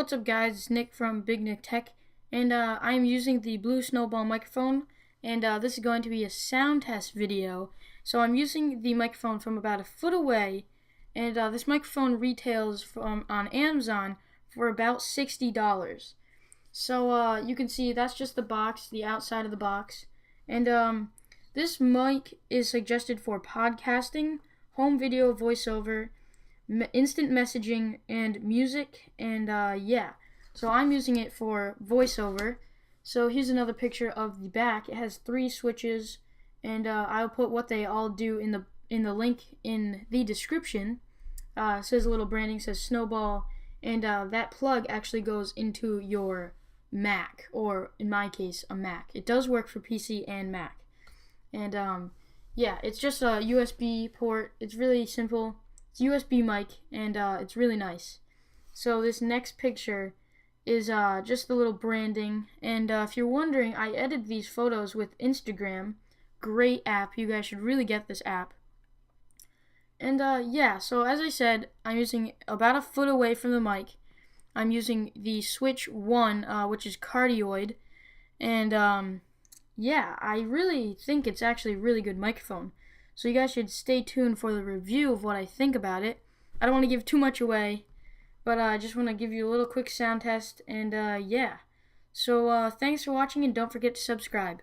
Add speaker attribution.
Speaker 1: what's up guys, it's Nick from Big Nick Tech, and I'm using the Blue Snowball Microphone, and this is going to be a sound test video. So I'm using the microphone from about a foot away, and this microphone retails on Amazon for about $60. So you can see that's just the box, the outside of the box, and this mic is suggested for podcasting, home video voiceover, instant messaging, and music, and yeah, so I'm using it for voiceover. So here's another picture of the back. It has 3 switches, and I'll put what they all do in the link in the description. It says a little branding, says Snowball, and that plug actually goes into your Mac, or in my case a Mac. It does work for PC and Mac, and yeah, it's just a USB port. It's really simple. It's USB mic, and it's really nice. So this next picture is just the little branding, and if you're wondering, I edited these photos with Instagram. Great app, you guys should really get this app. And yeah, so as I said, I'm using about a foot away from the mic. I'm using the Switch 1, which is Cardioid, and yeah, I really think it's actually a really good microphone. So you guys should stay tuned for the review of what I think about it. I don't want to give too much away, but I just want to give you a little quick sound test, and yeah. So thanks for watching, and don't forget to subscribe.